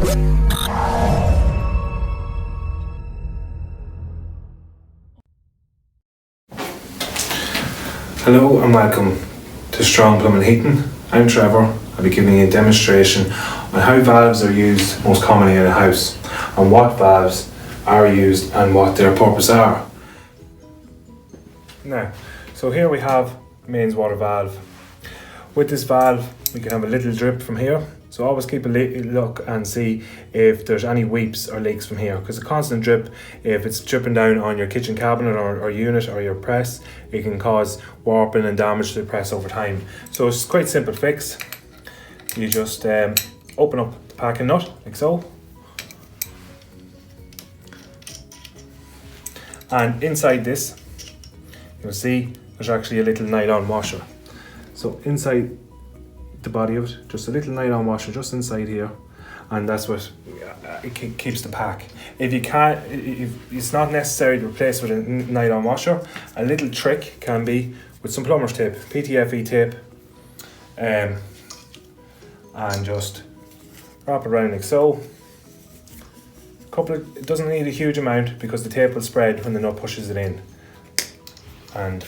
Hello and welcome to Strong Plumbing Heating. I'm Trevor. I'll be giving you a demonstration on how valves are used most commonly in a house, and what valves are used and what their purpose are. Now, so here we have mains water valve. With this valve we can have a little drip from here, so always keep a look and see if there's any weeps or leaks from here, because a constant drip, if it's dripping down on your kitchen cabinet or unit or your press, it can cause warping and damage to the press over time. So it's quite simple fix. You just open up the packing nut like so, and inside this you'll see there's actually a little nylon washer. So inside the body of it, just a little nylon washer just inside here, and that's what it keeps the pack. If you can't, it's not necessary to replace with a nylon washer. A little trick can be with some plumber's tape, PTFE tape, and just wrap it around like so. It doesn't need a huge amount because the tape will spread when the nut pushes it in. And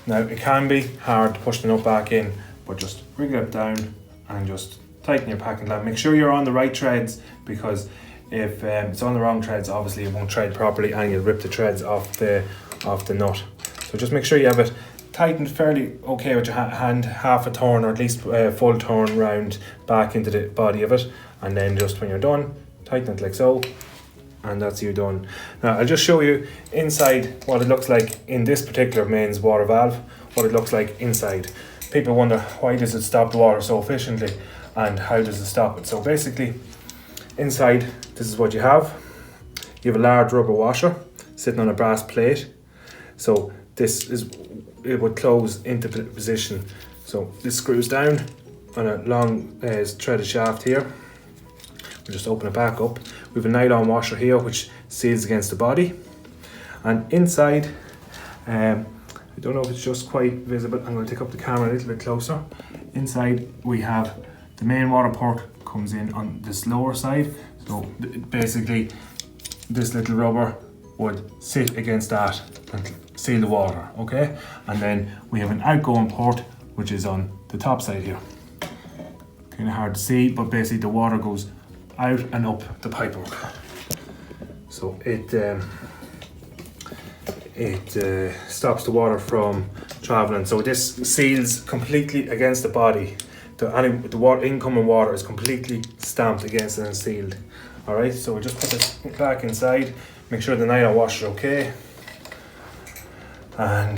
now it can be hard to push the nut back in, but just wriggle it down and just tighten your packing clamp. Make sure you're on the right threads, because if it's on the wrong threads, obviously it won't thread properly and you'll rip the threads off the nut. So just make sure you have it tightened fairly okay with your hand, half a turn or at least a full turn round back into the body of it, and then just when you're done, tighten it like so, and that's you done. Now I'll just show you inside what it looks like in this particular mains water valve, what it looks like inside. People wonder, why does it stop the water so efficiently and how does it stop it? So basically inside, this is what you have. You have a large rubber washer sitting on a brass plate. So it would close into position. So this screws down on a long threaded shaft here. We'll just open it back up. We have a nylon washer here which seals against the body, and inside, I don't know if it's just quite visible, I'm going to take up the camera a little bit closer. Inside we have the main water port comes in on this lower side, so basically this little rubber would sit against that and seal the water, okay? And then we have an outgoing port which is on the top side here. Kind of hard to see, but basically the water goes out and up the pipework. So it stops the water from traveling. So this seals completely against the body. The incoming water is completely stamped against it and sealed. Alright, so we'll just put this back inside, make sure the nylon washer is okay, and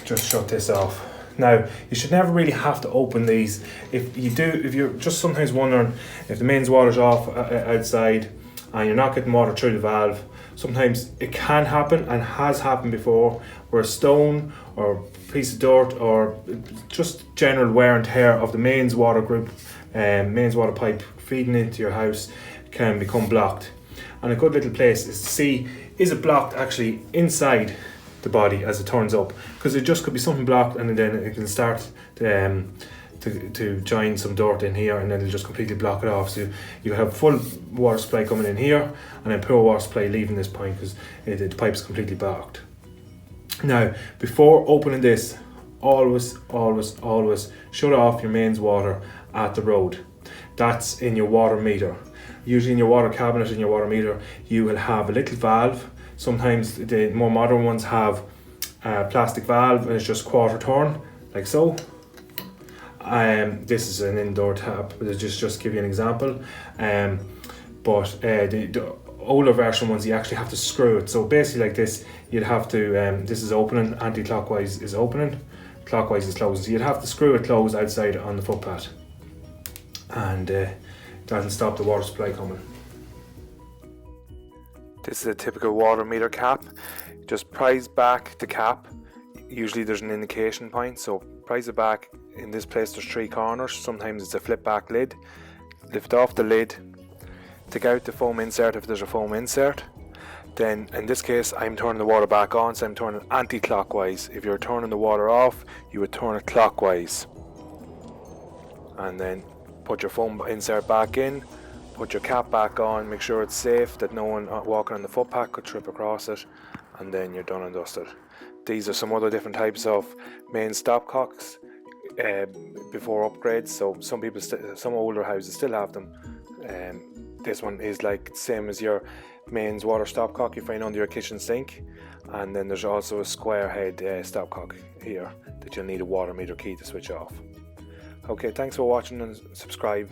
just shut this off. Now, you should never really have to open these. If you're just sometimes wondering if the mains water's off outside and you're not getting water through the valve, sometimes it can happen and has happened before, where a stone or piece of dirt or just general wear and tear of the mains water group, mains water pipe feeding into your house can become blocked. And a good little place is to see, is it blocked actually inside the body as it turns up, because it just could be something blocked and then it can start to join some dirt in here, and then it'll just completely block it off. So you have full water supply coming in here and then poor water supply leaving this point because the pipe is completely blocked. Now, before opening this, always shut off your mains water at the road. That's in your water meter. Usually in your water cabinet, in your water meter, you will have a little valve. Sometimes the more modern ones have a plastic valve and it's just quarter turn, like so. This is an indoor tap, but just give you an example. But the older version ones, you actually have to screw it. So basically like this, you'd have to, this is opening, anti-clockwise is opening, clockwise is closing. So you'd have to screw it closed outside on the footpath. And that'll stop the water supply coming. This is a typical water meter cap. Just prise back the cap. Usually there's an indication point, so prise it back. In this place there's 3 corners. Sometimes it's a flip back lid. Lift off the lid, take out the foam insert if there's a foam insert. Then in this case I'm turning the water back on, so I'm turning anti-clockwise. If you're turning the water off, you would turn it clockwise. And then put your foam insert back in, Put your cap back on, make sure it's safe, that no one walking on the footpath could trip across it, and then you're done and dusted. These are some other different types of main stopcocks before upgrades. So some older houses still have them. This one is like same as your mains water stopcock you find under your kitchen sink, and then there's also a square head stopcock here that you'll need a water meter key to switch off. Okay, thanks for watching and subscribe.